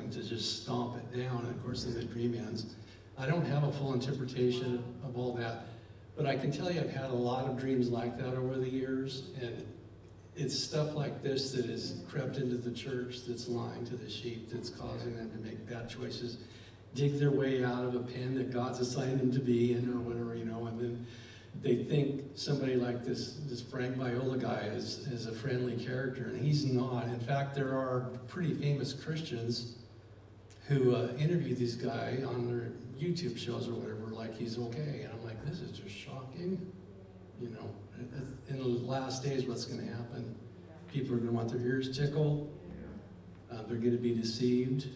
going to just stomp it down, and of course then the dream ends. I don't have a full interpretation of all that, but I can tell you I've had a lot of dreams like that over the years, and it's stuff like this that has crept into the church, that's lying to the sheep, that's causing them to make bad choices, dig their way out of a pen that God's assigned them to be in or whatever, you know, and then they think somebody like this Frank Viola guy is a friendly character, and he's not. In fact, there are pretty famous Christians who interview this guy on their YouTube shows or whatever, like he's okay. And I'm like, this is just shocking. You know, in the last days, what's going to happen? People are going to want their ears tickled. They're going to be deceived.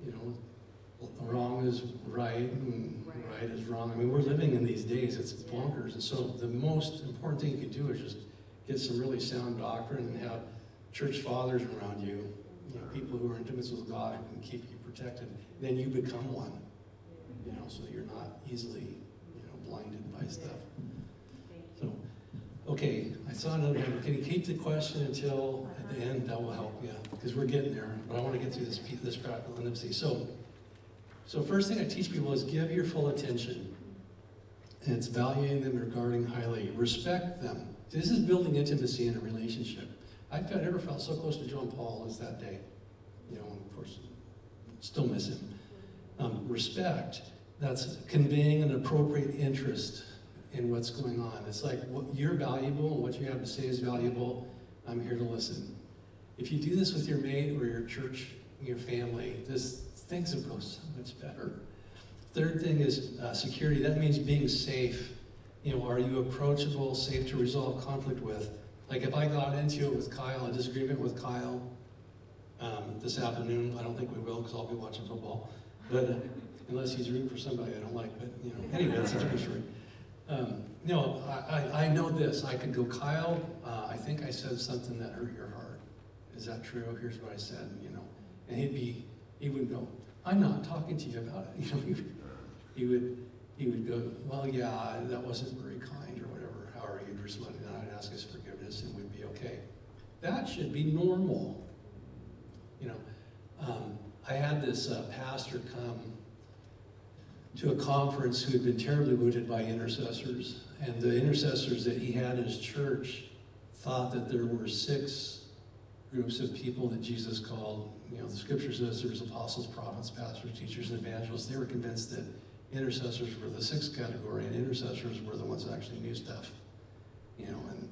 You know, wrong is right and right is wrong. I mean, we're living in these days. It's bonkers. And so the most important thing you can do is just get some really sound doctrine and have church fathers around you, you know, people who are intimate with God who can keep you protected. Then you become one, you know, so you're not easily, you know, blinded by stuff. So, okay, I saw another hand. Can you keep the question until at the end? That will help you, because we're getting there. But I want to get through this practical intimacy. So first thing I teach people is give your full attention. And it's valuing them, regarding highly. Respect them. This is building intimacy in a relationship. I've never felt so close to John Paul as that day. You know, of course, still miss him. Respect, that's conveying an appropriate interest in what's going on. It's like, you're valuable and what you have to say is valuable. I'm here to listen. If you do this with your mate or your church, your family, things will go so much better. Third thing is security. That means being safe. You know, are you approachable, safe to resolve conflict with? Like if I got into it with Kyle, a disagreement with Kyle this afternoon, I don't think we will because I'll be watching football. But unless he's rooting for somebody I don't like, but you know, anyway, that's a different story. No, I know this. I could go, Kyle, I think I said something that hurt your heart. Is that true? Here's what I said, you know. And he would go, I'm not talking to you about it. You know, he would go, well, yeah, that wasn't very kind or whatever. However, he'd respond, and I'd ask his forgiveness and we'd be okay. That should be normal. You know, I had this pastor come to a conference who had been terribly wounded by intercessors. And the intercessors that he had in his church thought that there were 6 groups of people that Jesus called, you know, the scripture says there's apostles, prophets, pastors, teachers, and evangelists. They were convinced that intercessors were the 6th category, and intercessors were the ones that actually knew stuff, you know, and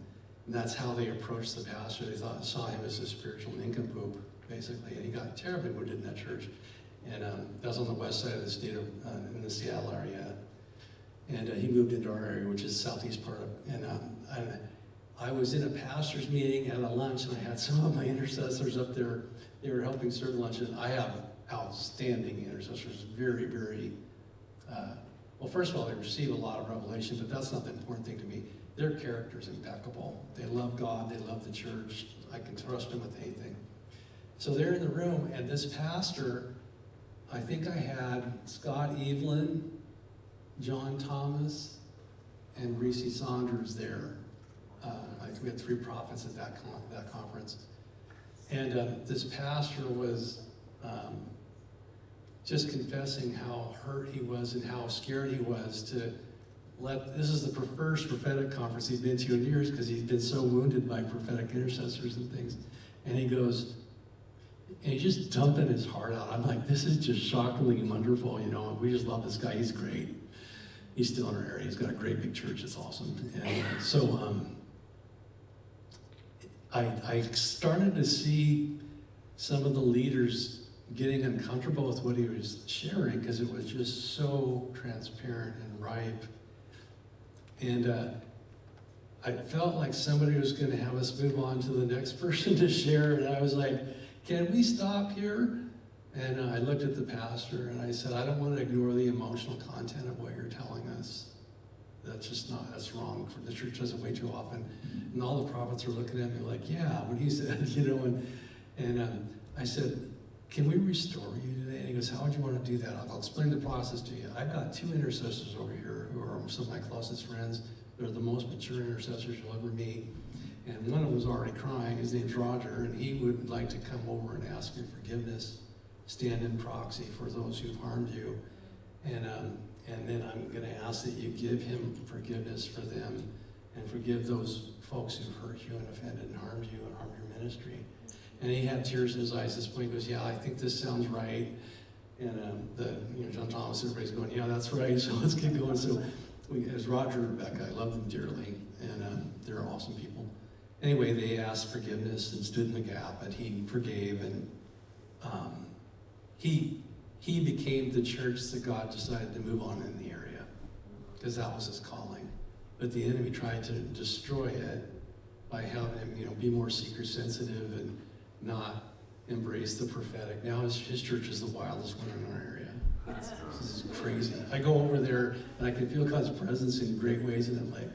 that's how they approached the pastor. They saw him as a spiritual nincompoop, basically, and he got terribly wounded in that church. And that was on the west side of the state in the Seattle area. And he moved into our area, which is southeast part of, and I was in a pastor's meeting at a lunch, and I had some of my intercessors up there. They were helping serve lunch, and I have outstanding intercessors, very, very, well, first of all, they receive a lot of revelation, but that's not the important thing to me. Their character's impeccable. They love God, they love the church. I can trust them with anything. So they're in the room, and this pastor, I think I had Scott Evelyn, John Thomas, and Reese Saunders there. I think we had 3 prophets at that conference. And this pastor was just confessing how hurt he was and how scared he was to this is the first prophetic conference he's been to in years because he's been so wounded by prophetic intercessors and things. And he goes, and he's just dumping his heart out. I'm like, this is just shockingly wonderful, you know, we just love this guy, he's great. He's still in our area, he's got a great big church, it's awesome. And so I started to see some of the leaders getting uncomfortable with what he was sharing because it was just so transparent and ripe. And I felt like somebody was going to have us move on to the next person to share, and I was like, can we stop here? And I looked at the pastor and I said, I don't want to ignore the emotional content of what you're telling us. That's just not, that's wrong. The church does it way too often. And all the prophets are looking at me like, yeah, what he said, you know, and I said, can we restore you today? And he goes, how would you want to do that? I'll explain the process to you. I've got 2 intercessors over here who are some of my closest friends. They're the most mature intercessors you'll ever meet. And one of them was already crying. His name's Roger, and he would like to come over and ask me forgiveness stand in proxy for those who've harmed you. And then I'm going to ask that you give him forgiveness for them and forgive those folks who've hurt you and offended and harmed you and harmed your ministry. And he had tears in his eyes at this point. He goes, yeah, I think this sounds right. And John Thomas, everybody's going, yeah, that's right. So let's keep going. So as Roger and Rebecca, I love them dearly, and they're awesome people. Anyway, they asked forgiveness and stood in the gap, and he forgave, and he became the church that God decided to move on in the area, because that was his calling. But the enemy tried to destroy it by having him, be more seeker sensitive and not embrace the prophetic. Now his church is the wildest one in our area. This is crazy. I go over there and I can feel God's presence in great ways, and I'm like,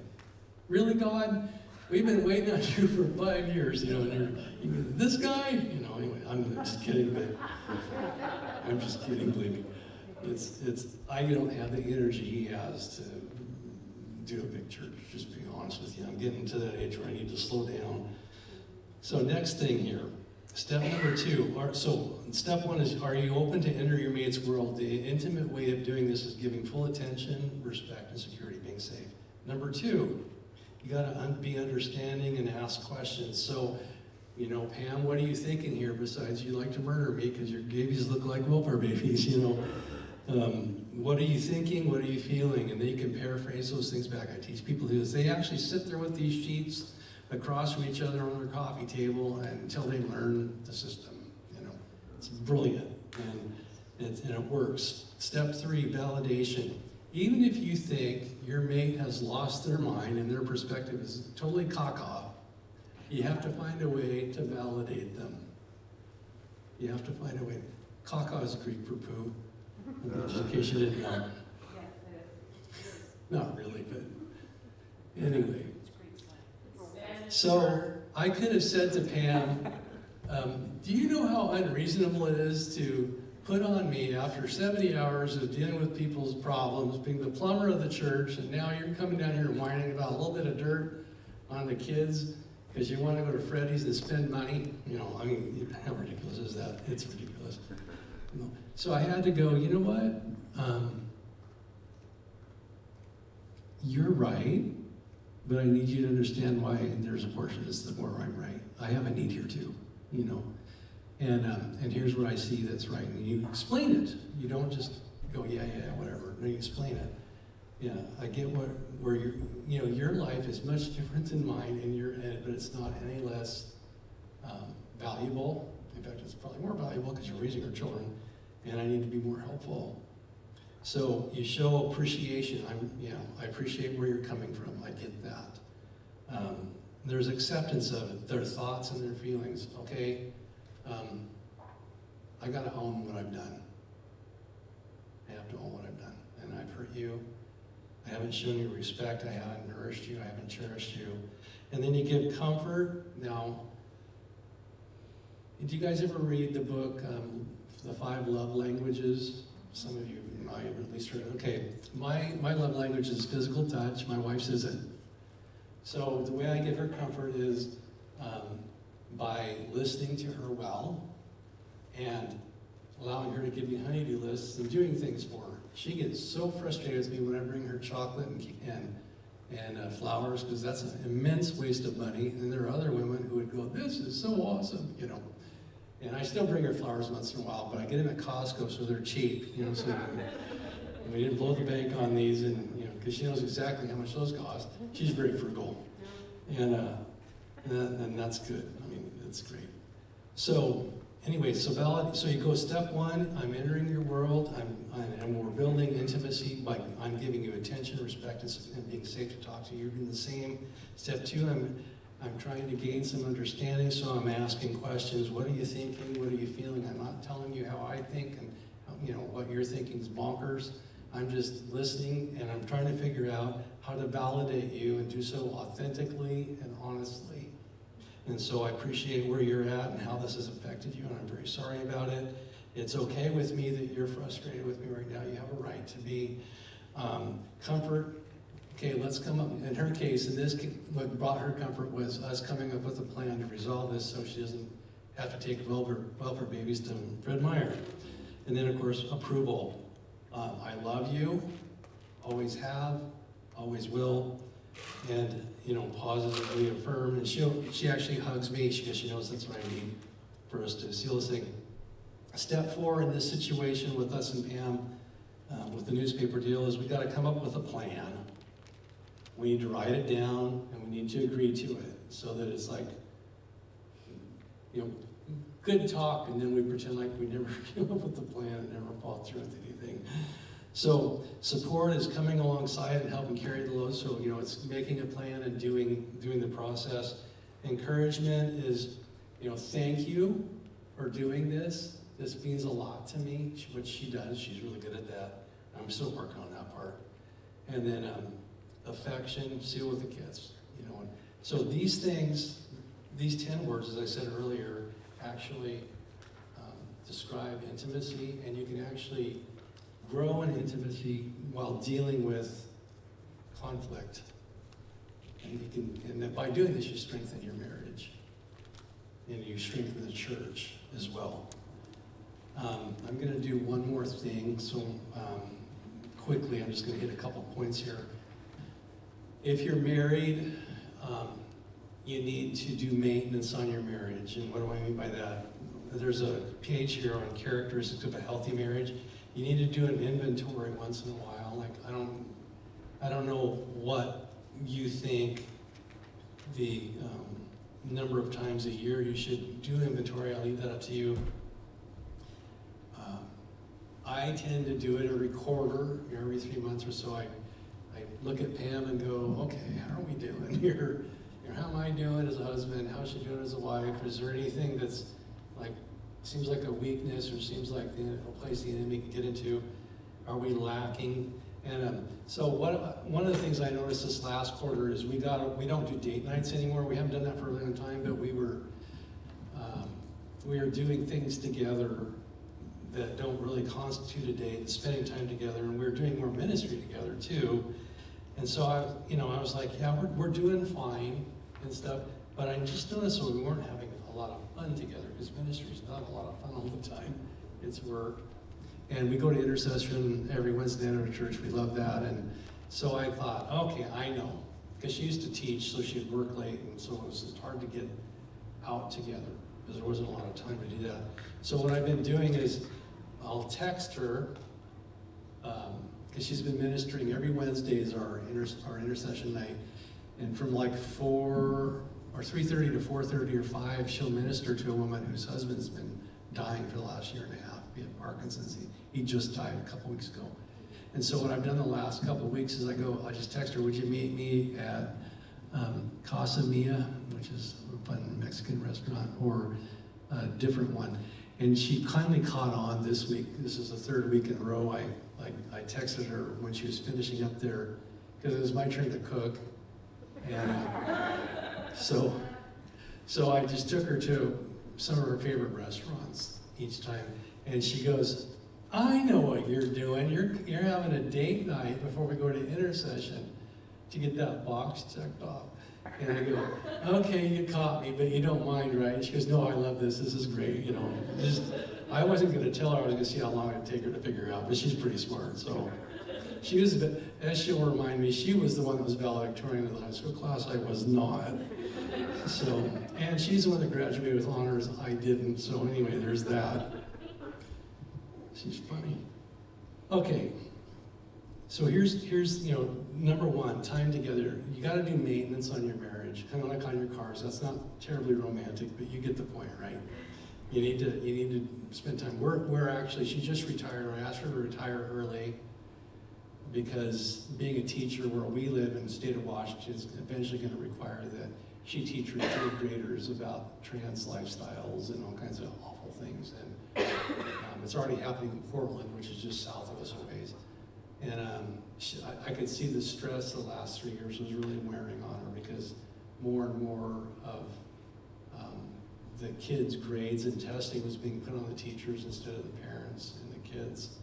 really, God? We've been waiting on you for 5 years, and you're this guy? Anyway, I'm just kidding, but I'm just kidding, believe me. I don't have the energy he has to do a big church, just being honest with you. I'm getting to that age where I need to slow down. So next thing here, step number 2. So step 1 is, are you open to enter your mate's world? The intimate way of doing this is giving full attention, respect, and security, being safe. Number 2, you got to be understanding and ask questions. So, Pam, what are you thinking here besides you like to murder me because your babies look like welfare babies, What are you thinking? What are you feeling? And then you can paraphrase those things back. I teach people this. They actually sit there with these sheets across from each other on their coffee table until they learn the system. It's brilliant, and it works. Step 3, validation. Even if you think your mate has lost their mind and their perspective is totally caca, you have to find a way to validate them. You have to find a way. Caca is Greek for poo, in case you didn't know. Not really, but anyway. So I could have said to Pam, do you know how unreasonable it is to put on me after 70 hours of dealing with people's problems, being the plumber of the church, and now you're coming down here and whining about a little bit of dirt on the kids because you want to go to Freddy's and spend money? How ridiculous is that? It's ridiculous. So I had to go, you know what? You're right, but I need you to understand why there's a portion of this where I'm right. I have a need here too, And here's what I see that's right. And you explain it. You don't just go, yeah, whatever. No, you explain it. Yeah, I get where your life is much different than mine, but it's not any less valuable. In fact, it's probably more valuable because you're raising our children, and I need to be more helpful. So you show appreciation. I appreciate where you're coming from. I get that. There's acceptance of it, their thoughts and their feelings. Okay, I gotta own what I've done. I have to own what I've done. And I've hurt you. I haven't shown you respect. I haven't nourished you. I haven't cherished you. And then you give comfort. Now, did you guys ever read the book, The 5 Love Languages? Some of you might have at least heard. Okay, my love language is physical touch. My wife's isn't. So the way I give her comfort is by listening to her well and allowing her to give me honey-do lists and doing things for her. She gets so frustrated with me when I bring her chocolate and flowers, because that's an immense waste of money. And there are other women who would go, this is so awesome, And I still bring her flowers once in a while, but I get them at Costco so they're cheap, so we didn't blow the bank on these, and because she knows exactly how much those cost. She's very frugal, and that's good. It's great. So anyway, so you go step 1. I'm entering your world. And we're building intimacy by I'm giving you attention, respect, and being safe to talk to you. You're doing the same. Step 2. I'm trying to gain some understanding, so I'm asking questions. What are you thinking? What are you feeling? I'm not telling you how I think, and what you're thinking is bonkers. I'm just listening, and I'm trying to figure out how to validate you and do so authentically and honestly. And so I appreciate where you're at and how this has affected you, and I'm very sorry about it. It's okay with me that you're frustrated with me right now. You have a right to be. Comfort. Okay, let's come up. In her case, what brought her comfort was us coming up with a plan to resolve this so she doesn't have to take welfare babies to Fred Meyer. And then, of course, approval. I love you, always have, always will, and, you know, positively affirm. And she actually hugs me because she knows that's what I need for us to seal this thing. Step 4 in this situation with us and Pam, with the newspaper deal, is we got to come up with a plan. We need to write it down, and we need to agree to it, so that it's like, you know, good talk, and then we pretend like we never came up with the plan and never followed through with anything. So support is coming alongside and helping carry the load. So, you know, it's making a plan and doing the process. Encouragement is, you know, thank you for doing this. This means a lot to me, what she does. She's really good at that. I'm still working on that part. And then affection, seal with the kids. You know, so these things, these 10 words, as I said earlier, actually describe intimacy, and you can actually grow in intimacy while dealing with conflict. And by doing this, you strengthen your marriage, and you strengthen the church as well. I'm going to do one more thing, so quickly, I'm just going to hit a couple points here. If you're married, you need to do maintenance on your marriage. And what do I mean by that? There's a page here on characteristics of a healthy marriage. You need to do an inventory once in a while. Like, I don't know what you think the number of times a year you should do inventory. I'll leave that up to you. I tend to do it every quarter, every 3 months or so. I look at Pam and go, okay, how are we doing here? You know, how am I doing as a husband? How's she doing as a wife? Is there anything that's like, seems like a weakness, or seems like a place the enemy can get into? Are we lacking? And so one of the things I noticed this last quarter is we don't do date nights anymore. We haven't done that for a long time, but we were doing things together that don't really constitute a date, spending time together, and we're doing more ministry together too. And so I was like, yeah, we're doing fine and stuff, but I just noticed that we weren't having a lot of fun together, because ministry's not a lot of fun all the time. It's work. And we go to intercession every Wednesday night at our church. We love that. And so I thought, okay, I know, because she used to teach, so she'd work late, and so it was just hard to get out together, because there wasn't a lot of time to do that. So what I've been doing is I'll text her, because she's been ministering every Wednesday is our intercession night, and from like 3:30 to 4:30 or 5, she'll minister to a woman whose husband's been dying for the last year and a half. He had Parkinson's. He just died a couple weeks ago. And so what I've done the last couple of weeks is I just text her, would you meet me at Casa Mia, which is a fun Mexican restaurant, or a different one. And she kindly caught on this week. This is the 3rd week in a row. I texted her when she was finishing up there, because it was my turn to cook. And so I just took her to some of her favorite restaurants each time. And she goes, I know what you're doing. You're having a date night before we go to intercession to get that box checked off. And I go, okay, you caught me, but you don't mind, right? And she goes, no, I love this. This is great. You know, I wasn't going to tell her. I was going to see how long it'd take her to figure it out, but she's pretty smart. So she was, as she'll remind me, she was the one that was valedictorian of the high school class. I was not. So, and she's the one that graduated with honors. I didn't. So anyway, there's that. She's funny. Okay. So here's number one, time together. You got to do maintenance on your marriage, kind of like on your cars. That's not terribly romantic, but you get the point, right? You need to spend time. We're actually, she just retired. I asked her to retire early because being a teacher where we live in the state of Washington is eventually going to require that she teach her 3rd graders about trans lifestyles and all kinds of awful things. And it's already happening in Portland, which is just south of us a ways. And I could see the stress the last 3 years was really wearing on her, because more and more of the kids' grades and testing was being put on the teachers instead of the parents and the kids.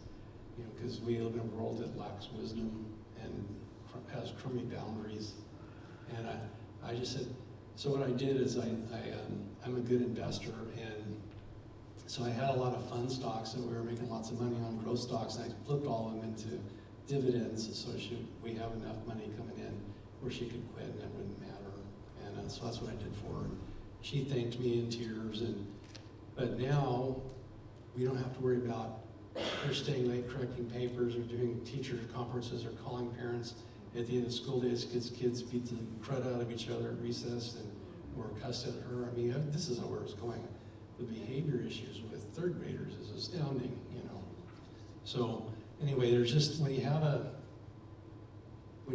You know, because we live in a world that lacks wisdom and has crummy boundaries. And I just said, So what I did is I'm a good investor, and so I had a lot of fund stocks that we were making lots of money on, growth stocks, and I flipped all of them into dividends, so we have enough money coming in where she could quit and it wouldn't matter. And so that's what I did for her. She thanked me in tears, but now we don't have to worry about her staying late correcting papers or doing teacher conferences or calling parents at the end of school days because kids beat the crud out of each other at recess and or cussed at her. I mean, this isn't where it's going. The behavior issues with third graders is astounding, you know. So anyway, there's just, when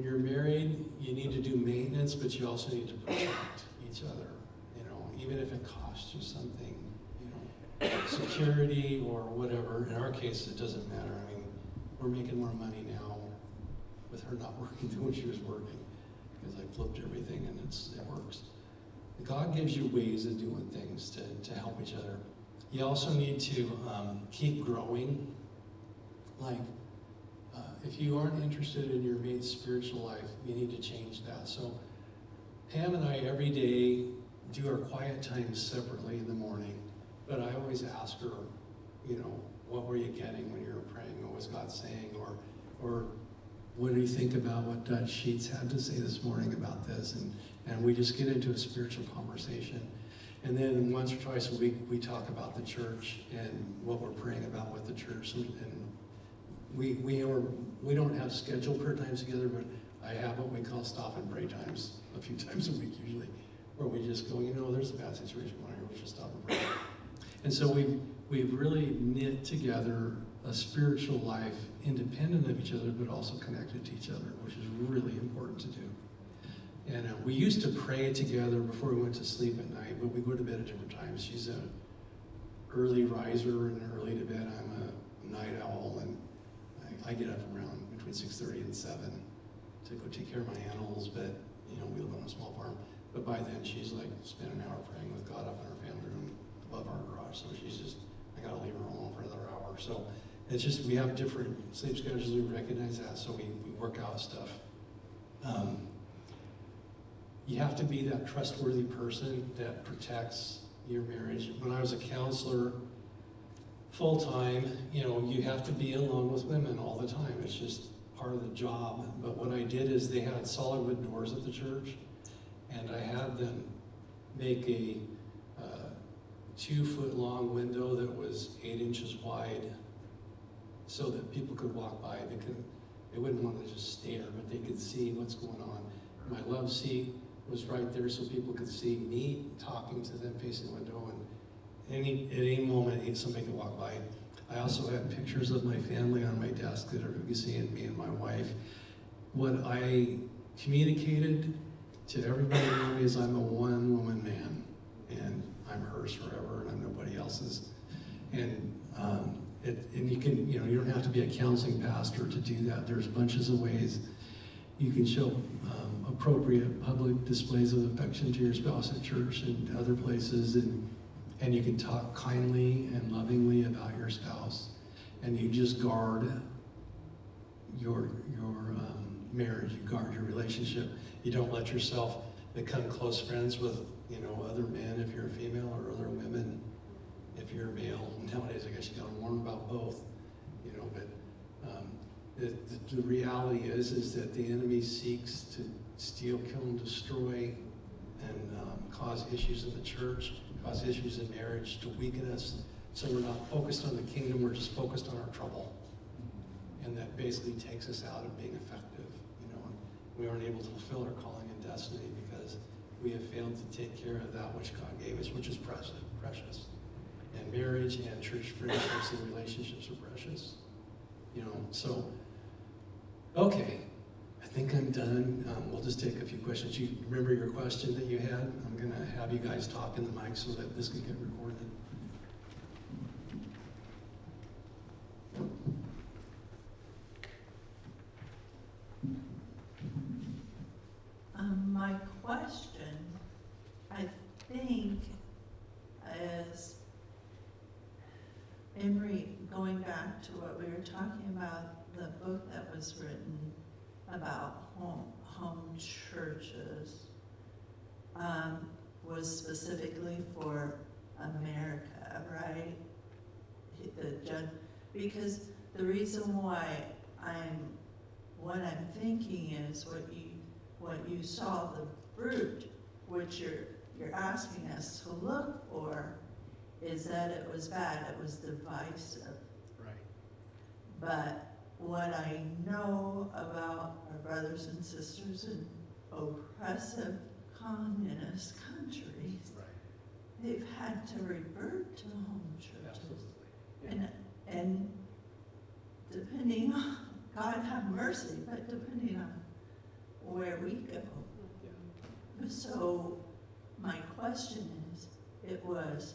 you're married, you need to do maintenance, but you also need to protect each other, you know, even if it costs you something, you know, security or whatever. In our case, it doesn't matter. I mean, we're making more money now with her not working than when she was working, because I flipped everything and it works. God gives you ways of doing things to help each other. You also need to keep growing. Like, if you aren't interested in your mate's spiritual life, you need to change that. So Pam and I every day do our quiet time separately in the morning, but I always ask her, you know, what were you getting when you were praying? What was God saying? Or what do you think about what Dutch Sheets had to say this morning about this? And we just get into a spiritual conversation. And then once or twice a week, we talk about the church and what we're praying about with the church. And we don't have scheduled prayer times together, but I have what we call stop and pray times a few times a week usually, where we just go, you know, there's a bad situation going on here, we'll just stop and pray. And so we've really knit together a spiritual life independent of each other, but also connected to each other, which is really important to do. And we used to pray together before we went to sleep at night, but we go to bed at different times. She's an early riser and early to bed. I'm a night owl, and I get up around between 6:30 and 7 to go take care of my animals, but you know, we live on a small farm. But by then she's like spent an hour praying with God up in our family room above our garage. So she's just, I gotta leave her alone for another hour. So it's just, we have different sleep schedules, we recognize that, so we work out stuff. You have to be that trustworthy person that protects your marriage. When I was a counselor full-time, you know, you have to be alone with women all the time. It's just part of the job. But what I did is they had solid wood doors at the church, and I had them make a 2-foot-long window that was 8 inches wide so that people could walk by. They wouldn't want to just stare, but they could see what's going on. My love seat was right there so people could see me talking to them facing the window, and at any moment somebody could walk by. I also had pictures of my family on my desk that you can see in me and my wife. What I communicated to everybody around me is I'm a one-woman man, and I'm hers forever, and I'm nobody else's. And you can, you know, you don't have to be a counseling pastor to do that. There's bunches of ways you can show appropriate public displays of affection to your spouse at church and other places, and you can talk kindly and lovingly about your spouse, and you just guard your marriage, you guard your relationship. You don't let yourself become close friends with, you know, other men if you're a female, or other women if you're a male. Nowadays, I guess you gotta warn about both, you know, but the reality is that the enemy seeks to steal, kill, and destroy, and cause issues in the church, cause issues in marriage, to weaken us, so we're not focused on the kingdom, we're just focused on our trouble. And that basically takes us out of being effective, you know, and we aren't able to fulfill our calling and destiny because we have failed to take care of that which God gave us, which is precious. And marriage and church friendships and relationships are precious, you know. So, okay, I think I'm done. We'll just take a few questions. You remember your question that you had? I'm gonna have you guys talk in the mic so that this can get recorded. My question, I think, is going back to what we were talking about, the book that was written about home churches. was specifically for America, right? The judge, because the reason why what I'm thinking is what you saw, the fruit, which you're asking us to look for, is that it was bad, it was divisive. Right. But what I know about our brothers and sisters in oppressive communist countries, Right. they've had to revert to home churches. Absolutely. Yeah. And depending on, God have mercy, but depending on where we go. Yeah. So my question is, it was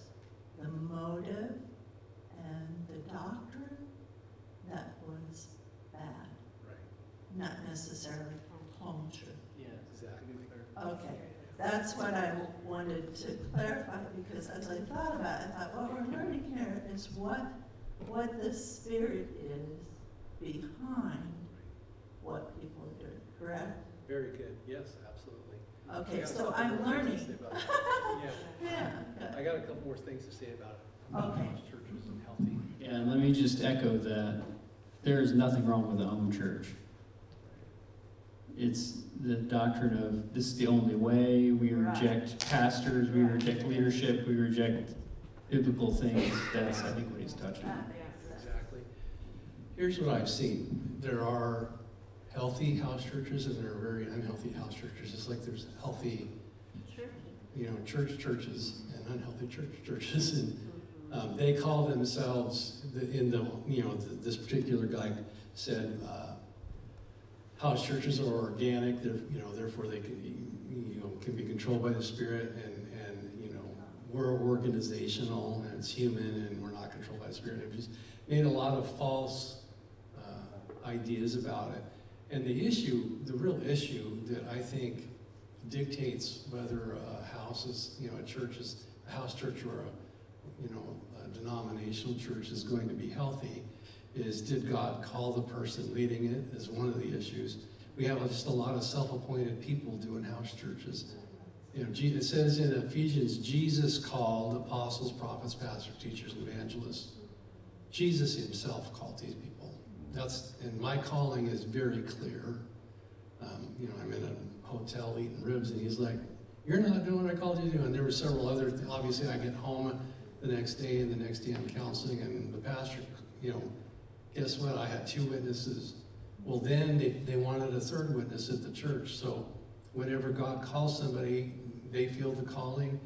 the motive and the doctrine that was bad, Right. not necessarily home church. Yeah, Exactly. Okay, that's what I wanted to clarify, because as I thought about it, I thought what we're learning here is what the spirit is behind what people are doing, correct? Very good. Yes, absolutely. Okay, I got a so couple I'm more things to learning. say about it. Yeah. Yeah, I got a couple more things to say about it. Okay. Churches and healthy. Yeah, and let me just echo that there is nothing wrong with the home church. It's the doctrine of this is the only way. We reject pastors, we reject leadership, we reject biblical things. That's, I think, what he's touching on. Exactly. Here's what I've seen. There are healthy house churches and there are very unhealthy house churches. Just like there's healthy, churches and unhealthy churches. And they call themselves, this particular guy said, house churches are organic. Therefore they can be controlled by the Spirit, and we're organizational and it's human and we're not controlled by the Spirit. It just made a lot of false ideas about it. And the real issue that I think dictates whether a house is, a house church or a denominational church is going to be healthy is, did God call the person leading it, is one of the issues. We have just a lot of self-appointed people doing house churches. It says in Ephesians, Jesus called apostles, prophets, pastors, teachers, and evangelists. Jesus himself called these people. And my calling is very clear. I'm in a hotel eating ribs, and he's like, "You're not doing what I called you to do." And there were several other things. Obviously, I get home the next day, and the next day I'm counseling, and the pastor, guess what? I had 2 witnesses. Well, then they wanted a 3rd witness at the church. So whenever God calls somebody, they feel the calling.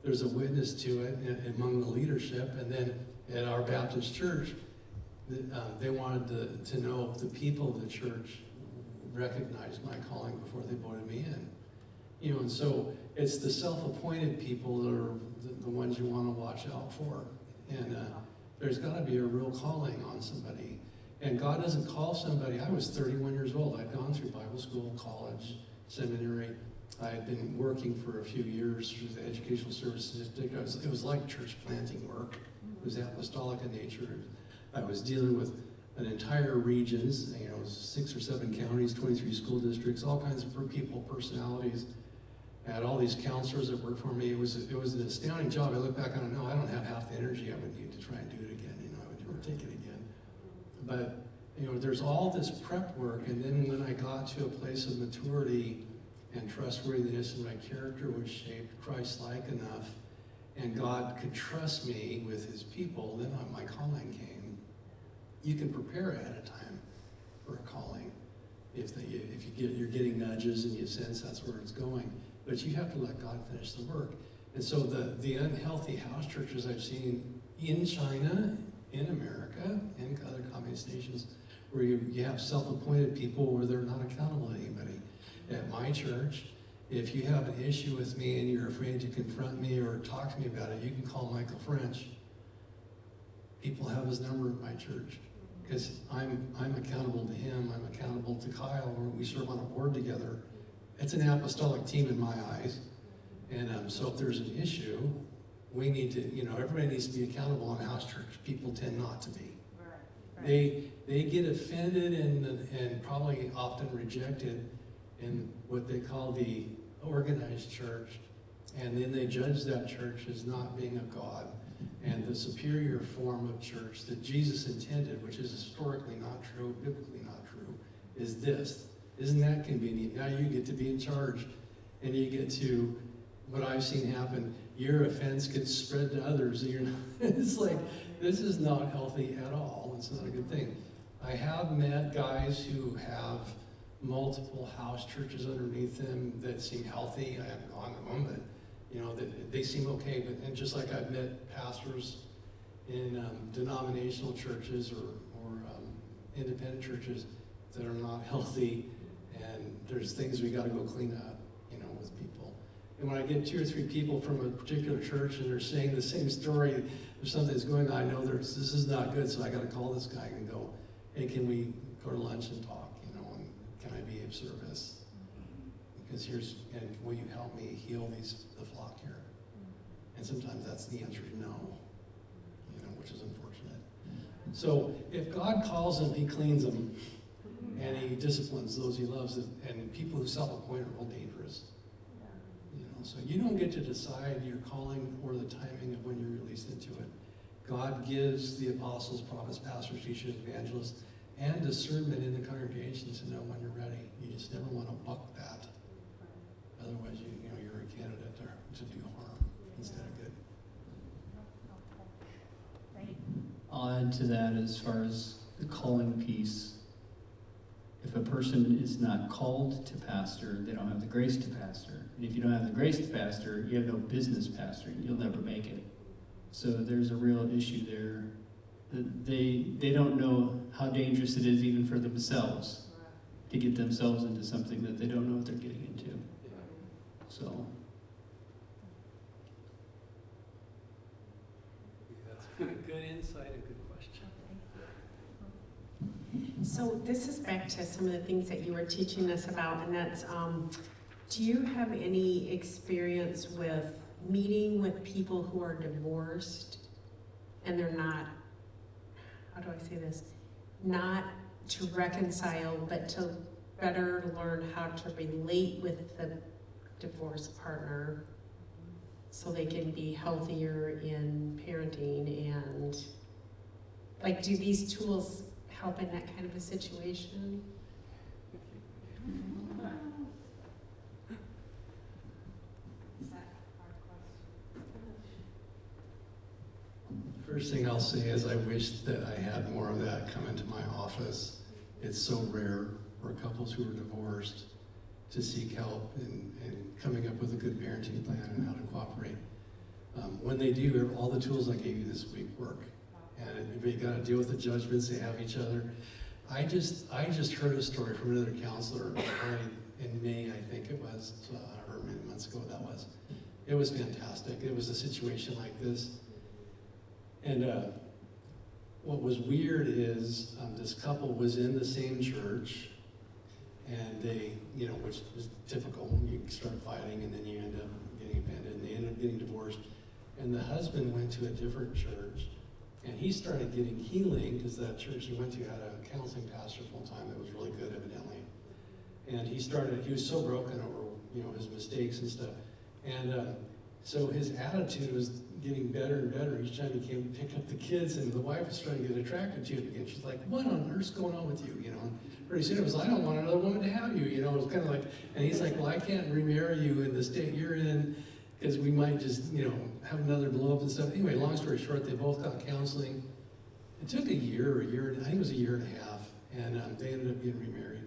There's a witness to it among the leadership. And then at our Baptist church, they wanted to know if the people of the church recognized my calling before they voted me in. And so it's the self-appointed people that are the ones you want to watch out for. And there's got to be a real calling on somebody. And God doesn't call somebody. I was 31 years old. I'd gone through Bible school, college, seminary. I had been working for a few years through the Educational Services District. It was like church planting work. It was apostolic in nature. I was dealing with an entire regions, 6 or 7 counties, 23 school districts, all kinds of people, personalities. I had all these counselors that worked for me. It was an astounding job. I look back on it now, I don't have half the energy I would need to try and do it again. I would never take it again. But there's all this prep work, and then when I got to a place of maturity and trustworthiness, and my character was shaped Christ-like enough, and God could trust me with his people, then my calling came. You can prepare ahead of time for a calling if you're getting nudges and you sense that's where it's going. But you have to let God finish the work. And so the unhealthy house churches I've seen in China, in America, in other communist nations, where you have self-appointed people where they're not accountable to anybody. At my church, if you have an issue with me and you're afraid to confront me or talk to me about it, you can call Michael French. People have his number at my church because I'm accountable to him. I'm accountable to Kyle. We serve on a board together. It's an apostolic team in my eyes. And so if there's an issue, we need to, everybody needs to be accountable in house church. People tend not to be. Right. They get offended and probably often rejected in what they call the organized church. And then they judge that church as not being of God. And the superior form of church that Jesus intended, which is historically not true, biblically not true, is this. Isn't that convenient? Now you get to be in charge, and you get to, what I've seen happen, your offense gets spread to others, and you're not, it's like, this is not healthy at all. It's not a good thing. I have met guys who have multiple house churches underneath them that seem healthy. I haven't gone to them, but you know, they seem okay. But and just like I've met pastors in denominational churches or independent churches that are not healthy, and there's things we got to go clean up, you know, with people. And when I get 2 or 3 people from a particular church and they're saying the same story, there's something that's going on, I know this is not good, so I got to call this guy and go, hey, can we go to lunch and talk, you know, and can I be of service? Because and will you help me heal the flock here? And sometimes that's the answer is no, you know, which is unfortunate. So if God calls them, he cleans them, and he disciplines those he loves, and people who self-appoint are real dangerous. You know, so you don't get to decide your calling or the timing of when you're released into it. God gives the apostles, prophets, pastors, teachers, evangelists, and discernment in the congregation to know when you're ready. You just never want to buck that. Otherwise, you know, you're a candidate to do harm instead of good. I'll add to that as far as the calling piece. If a person is not called to pastor, they don't have the grace to pastor. And if you don't have the grace to pastor, you have no business pastoring. You'll never make it. So there's a real issue there. They don't know how dangerous it is even for themselves to get themselves into something that they don't know what they're getting into. So. That's good insight, a good question. So this is back to some of the things that you were teaching us about, and that's, do you have any experience with meeting with people who are divorced and they're not, how do I say this, not to reconcile, but to better learn how to relate with the divorced partner so they can be healthier in parenting, and like, do these tools help in that kind of a situation? First thing I'll say is I wish that I had more of that come into my office. It's so rare for couples who are divorced to seek help and coming up with a good parenting plan and how to cooperate. When they do, all the tools I gave you this week work. And you got to deal with the judgments they have each other. I just heard a story from another counselor in May, I think it was, or many months ago that was. It was fantastic. It was a situation like this. And what was weird is this couple was in the same church, and they, you know, which is typical. You start fighting and then you end up getting abandoned, and they end up getting divorced. And the husband went to a different church, and he started getting healing because that church he went to had a counseling pastor full time that was really good, evidently. And he was so broken over, you know, his mistakes and stuff. And so his attitude was getting better and better each time he came to pick up the kids, and the wife was trying to get attracted to him again. She's like, what on earth's going on with you, you know? And pretty soon it was, I don't want another woman to have you, you know? It was kind of like, and he's like, well, I can't remarry you in the state you're in, because we might just, you know, have another blow up and stuff. Anyway, long story short, they both got counseling. It took a year, I think it was a year and a half, and they ended up getting remarried.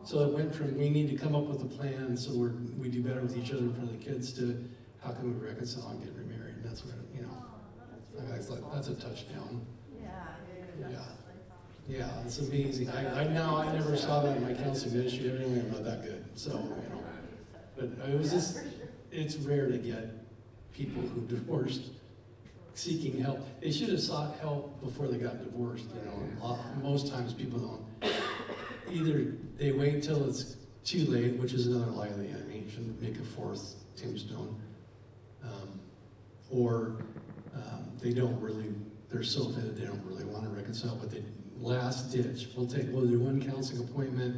So it went from, we need to come up with a plan so we do better with each other in front of the kids, to how can we reconcile and get remarried? And that's what, you know, that's a touchdown. Yeah, it's amazing. I never saw that in my counseling ministry. Evidently, I'm not that good. So, you know, but it was just, it's rare to get people who divorced seeking help. They should have sought help before they got divorced, you know. Most times people don't. Either they wait till it's too late, which is another lie of the enemy. You shouldn't make a fourth tombstone. Or they don't really, they're so offended they don't really want to reconcile, but they last ditch. We'll do one counseling appointment,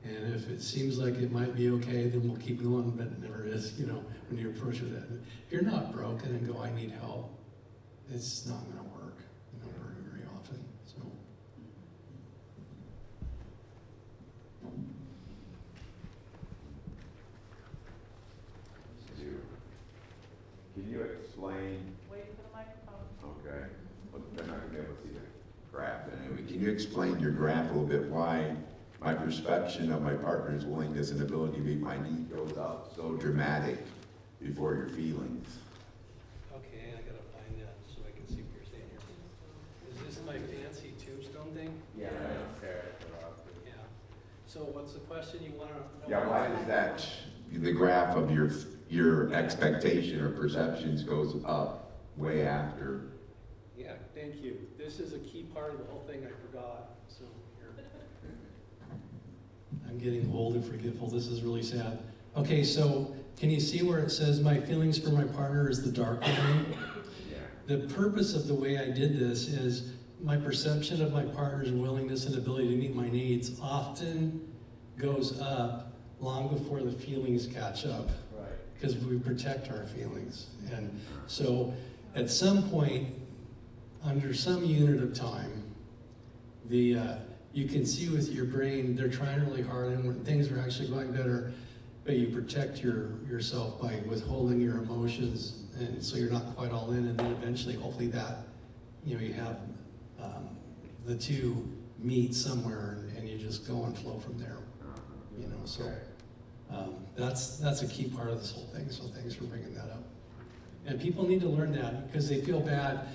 And if it seems like it might be okay, then we'll keep going, but it never is, you know, when you approach it. If you're not broken and go, I need help, it's not gonna work, you know, very often, so. Can you explain? Wait for the microphone. Okay, well, they're not gonna be able to see the graph anyway. Can you explain your graph a little bit, why my perception of my partner's willingness and ability to meet my need goes up so dramatic before your feelings? Okay, I gotta find that so I can see what you're saying here. Is this my fancy tombstone thing? Yeah. Yeah. So what's the question you wanna know? Yeah, why is that, the graph of your expectation or perceptions goes up way after? Yeah, thank you. This is a key part of the whole thing I forgot, so here. I'm getting old and forgetful. This is really sad. Okay, so can you see where it says my feelings for my partner is the dark line? Yeah. The purpose of the way I did this is my perception of my partner's willingness and ability to meet my needs often goes up long before the feelings catch up. Right. Because we protect our feelings. And so at some point, under some unit of time, you can see with your brain, they're trying really hard and when things are actually going better, but you protect yourself by withholding your emotions, and so you're not quite all in, and then eventually, hopefully that, you have the two meet somewhere, and you just go and flow from there, so. That's a key part of this whole thing, so thanks for bringing that up. And people need to learn that because they feel bad.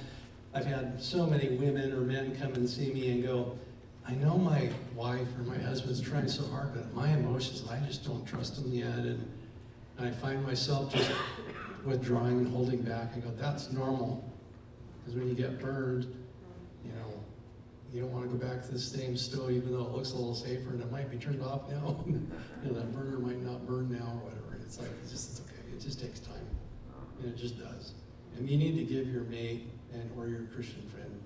I've had so many women or men come and see me and go, I know my wife or my husband's trying so hard, but my emotions, I just don't trust them yet. And I find myself just withdrawing and holding back. I go, that's normal. Because when you get burned, you don't want to go back to the same stove even though it looks a little safer and it might be turned off now. That burner might not burn now or whatever. It's like, it's okay. It just takes time. And it just does. And you need to give your mate or your Christian friend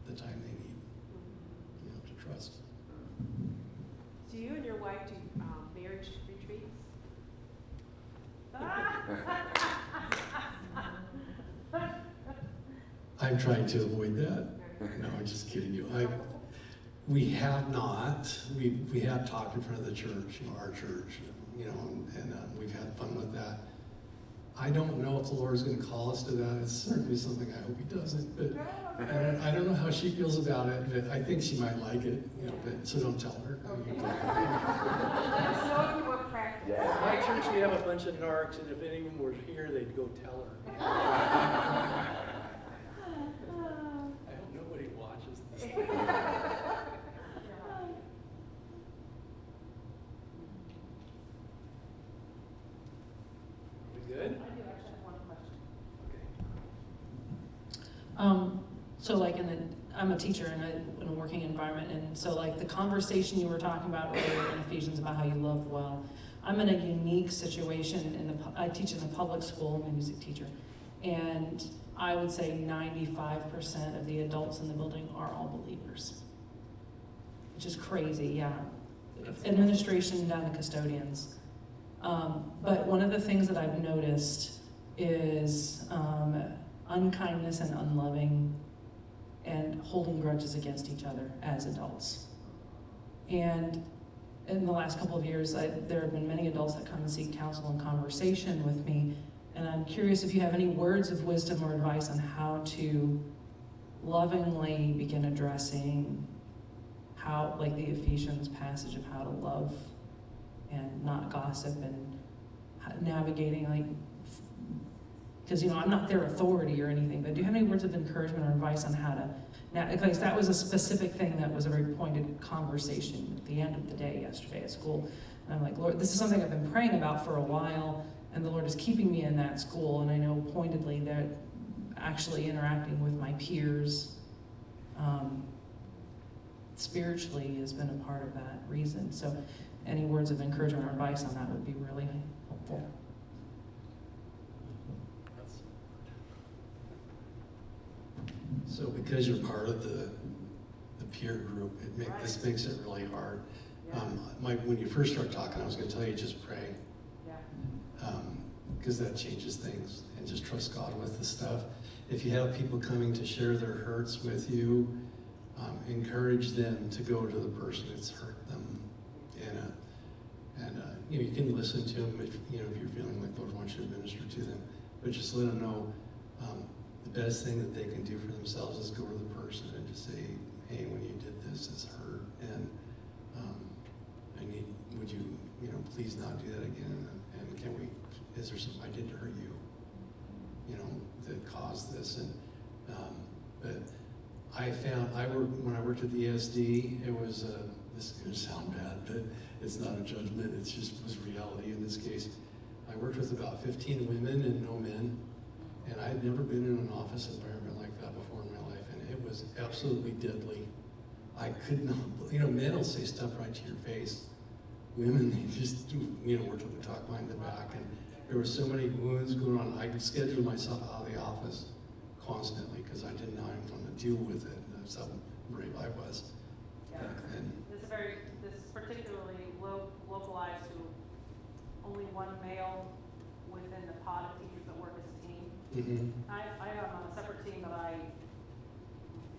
the time they need, to trust. Do you and your wife do marriage retreats? I'm trying to avoid that. No, I'm just kidding you. We have not. We have talked in front of the church, our church, and we've had fun with that. I don't know if the Lord is going to call us to that. It's certainly something I hope He doesn't. But I don't know how she feels about it. But I think she might like it. So don't tell her. Let us know if you want practice. Yeah. My church, we have a bunch of narcs, and if any of them were here, they'd go tell her. I hope nobody watches this thing. We good? I do actually have one question. Okay. So like I'm a teacher in a working environment, and so like the conversation you were talking about earlier in Ephesians about how you love well, I'm in a unique situation I teach in a public school, I'm a music teacher, and I would say 95% of the adults in the building are all believers, which is crazy, yeah. Administration down to custodians. But one of the things that I've noticed is unkindness and unloving and holding grudges against each other as adults. And in the last couple of years, there have been many adults that come and seek counsel and conversation with me, and I'm curious if you have any words of wisdom or advice on how to lovingly begin addressing how, like the Ephesians passage of how to love and not gossip and navigating, because I'm not their authority or anything, but do you have any words of encouragement or advice on how to, because that was a specific thing that was a very pointed conversation at the end of the day yesterday at school. And I'm like, Lord, this is something I've been praying about for a while, and the Lord is keeping me in that school, and I know pointedly that actually interacting with my peers spiritually has been a part of that reason. So any words of encouragement or advice on that would be really helpful. So because you're part of the peer group, this makes it really hard. Yeah, When you first start talking, I was gonna tell you, just pray, yeah. because that changes things, and just trust God with the stuff. If you have people coming to share their hurts with you, encourage them to go to the person that's hurt them. And you can listen to them if you're feeling like Lord wants you to minister to them, but just let them know the best thing that they can do for themselves is go to the person and just say, hey, when you did this, it's hurt, and would you please not do that again, and is there something I did to hurt you, that caused this, and but I found, when I worked at the ESD, it was, this is gonna sound bad, but it's not a judgment, it just was reality in this case. I worked with about 15 women and no men, and I had never been in an office environment like that before in my life, and it was absolutely deadly. I could not, men will say stuff right to your face. Women, they just do, we're talking talk behind the back, and there were so many wounds going on. I scheduled myself out of the office constantly because I didn't know how I'm going to deal with it. That's how brave I was. Yeah. And This is particularly localized to only one male within the pod of teachers that work as a team. I am on a separate team, but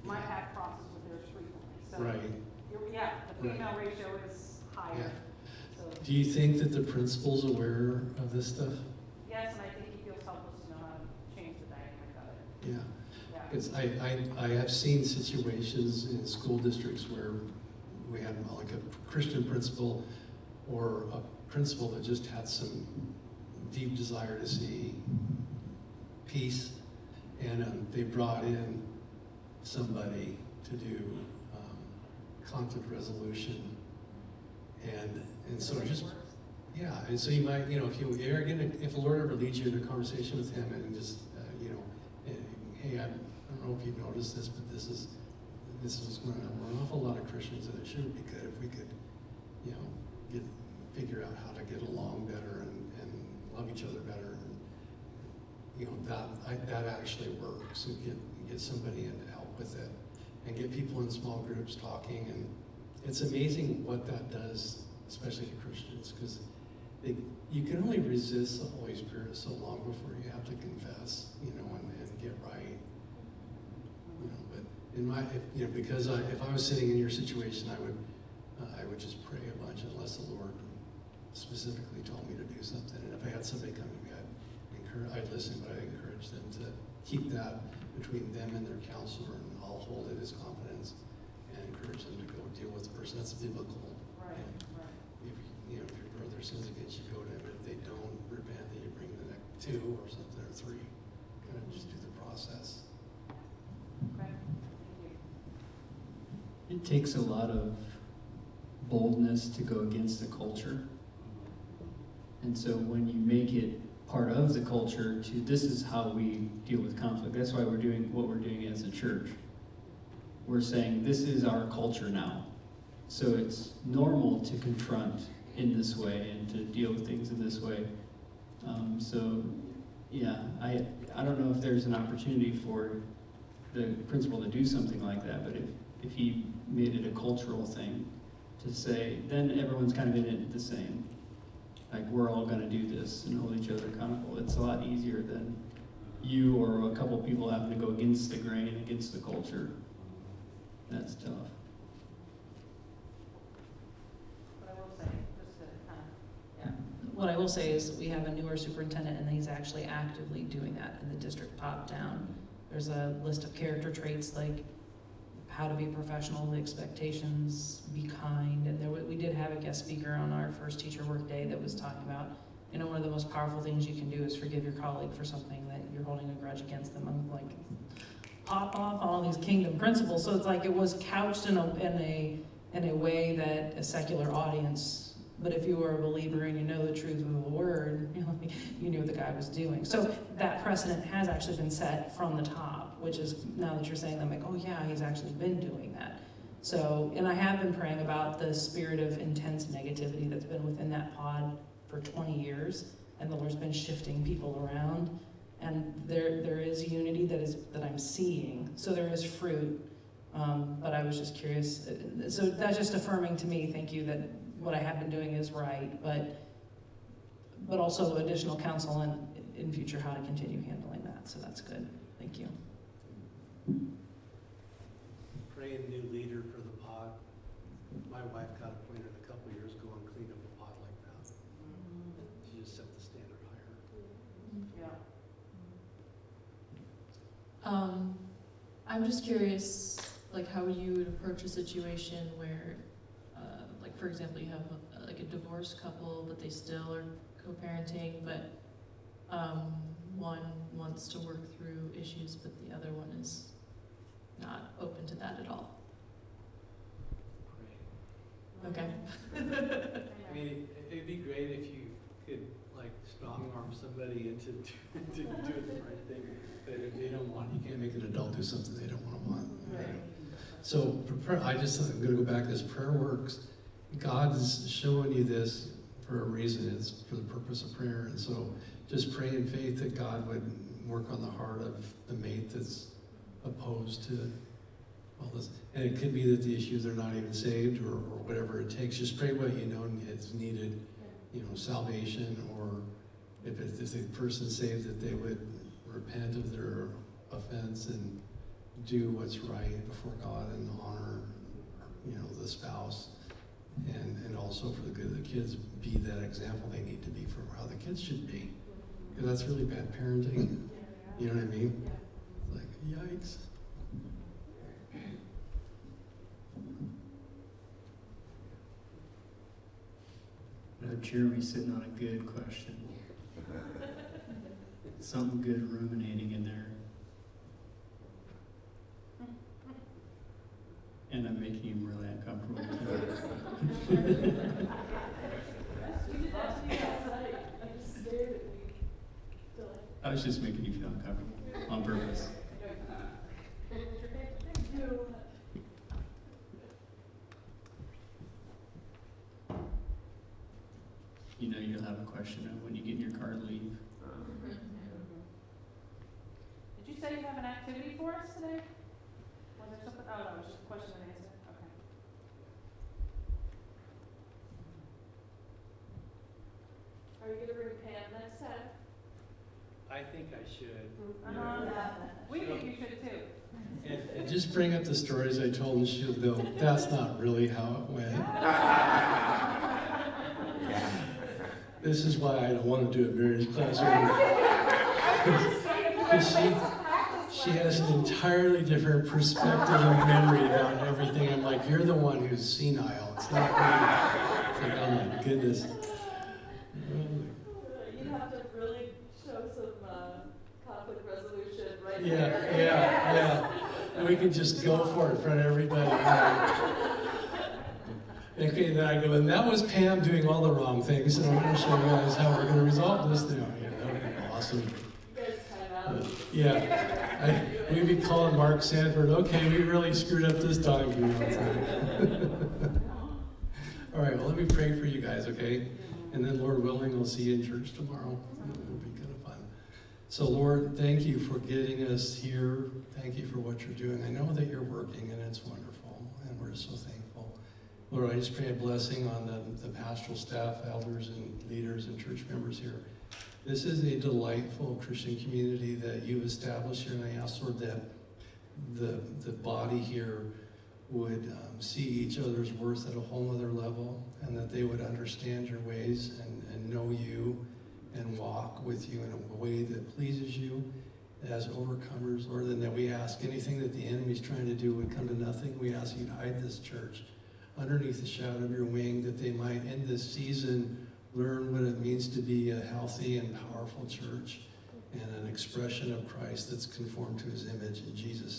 my path crosses with theirs frequently. So right. The female ratio is higher. Yeah. So Do you think that the principal's aware of this stuff? yes, and I think he feels helpless to know how to change the dynamic of it. Yeah. Yeah. Because I have seen situations in school districts where we had like a Christian principal or a principal that just had some deep desire to see peace, and they brought in somebody to do conflict resolution, and so just and so you might if the Lord ever leads you into a conversation with him and just hey, I don't know if you've noticed this, but this is what's going on. We're an awful lot of Christians, and it sure would be good if we could figure out how to get along better and love each other better, and that actually works. And get somebody in to help with it, and get people in small groups talking, and it's amazing what that does, especially to Christians, because you can only resist the Holy Spirit so long before you have to confess, and get right. But because if I was sitting in your situation, I would just pray a bunch unless the Lord specifically told me to do something. And if I had somebody come to me, I'd listen, but I'd encourage them to keep that between them and their counselor, and I'll hold it as confidence and encourage them to go deal with the person. That's biblical. Right. If your brother sins against you, go to him. If they don't repent, then you bring the next 2 or something, or 3. Kind of just do the process. Okay. Thank you. It takes a lot of boldness to go against the culture. And so when you make it part of the culture this is how we deal with conflict. That's why we're doing what we're doing as a church. We're saying this is our culture now. So it's normal to confront in this way and to deal with things in this way. I don't know if there's an opportunity for the principal to do something like that, but if he made it a cultural thing to say, then everyone's kind of in it the same. Like, we're all going to do this and hold each other accountable. It's a lot easier than you or a couple people having to go against the grain, against the culture. That's tough. But I will say, just to kind of Yeah. What I will say is we have a newer superintendent, and he's actually actively doing that in the district top down. There's a list of character traits like how to be professional, the expectations, be kind, and we did have a guest speaker on our first teacher work day that was talking about, one of the most powerful things you can do is forgive your colleague for something that you're holding a grudge against them. I'm like, pop off on all these kingdom principles. So it's like it was couched in a way that a secular audience, but if you were a believer and you know the truth of the word, you knew what the guy was doing. So that precedent has actually been set from the top, which is, now that you're saying that, I'm like, oh yeah, he's actually been doing that. So, and I have been praying about the spirit of intense negativity that's been within that pod for 20 years, and the Lord's been shifting people around, and there is unity that I'm seeing. So there is fruit. But I was just curious, so that's just affirming to me, thank you, that what I have been doing is right, but also additional counsel in future how to continue handling that, so that's good, thank you. Praying new leader for the pod. My wife got appointed a couple years ago and cleaned up a pod like that. She just set the standard higher. Yeah. I'm just curious, like how you would approach a situation where, like for example, you have like a divorced couple, but they still are co-parenting, but one wants to work through issues, but the other one is not open to that at all. Okay. I mean, it'd be great if you could like strong arm somebody into doing the right thing. But if they don't want, you can't make an adult do something they don't want. Right. So I'm gonna go back to this. Prayer works. God's showing you this for a reason. It's for the purpose of prayer. And so just pray in faith that God would work on the heart of the mate that's opposed to all this. And it could be that the issues are not even saved or whatever it takes. Just pray what you know is needed, salvation, or if the person's saved, that they would repent of their offense and do what's right before God and honor, the spouse, and also for the good of the kids, be that example they need to be for how the kids should be. Because that's really bad parenting. You know what I mean? Like, yikes. Jeremy's sitting on a good question. Something good ruminating in there. And I'm making him really uncomfortable. I was just making you feel uncomfortable on purpose. You'll have a question of when you get in your car to leave. Did you say you have an activity for us today? Was there something? Oh, no, it was just a question and answer. Okay. Are you gonna bring Pam next time? I think I should. We think you should too. And just bring up the stories I told, and she'll go, that's not really how it went. This is why I don't want to do a marriage classroom. She has an entirely different perspective and memory about everything. I'm like, you're the one who's senile. It's not me. It's like, oh my goodness. You have to really show some conflict resolution right Yeah, there. yeah. And we can just go for it in front of everybody. Okay, then I go, and that was Pam doing all the wrong things, and I'm going to show you guys how we're going to resolve this now. That would be awesome. You guys time out. Yeah, we'd be calling Mark Sanford, okay, we really screwed up this time. All right, well, let me pray for you guys, okay? And then, Lord willing, we'll see you in church tomorrow. It'll be kind of fun. So, Lord, thank you for getting us here. Thank you for what you're doing. I know that you're working, and it's wonderful, and we're so thankful. Lord, I just pray a blessing on the pastoral staff, elders, and leaders, and church members here. This is a delightful Christian community that you've established here, and I ask, Lord, that the body here would see each other's worth at a whole other level, and that they would understand your ways and know you and walk with you in a way that pleases you as overcomers, Lord, and that we ask anything that the enemy's trying to do would come to nothing. We ask you to hide this church underneath the shadow of your wing, that they might, in this season, learn what it means to be a healthy and powerful church and an expression of Christ that's conformed to his image. In Jesus'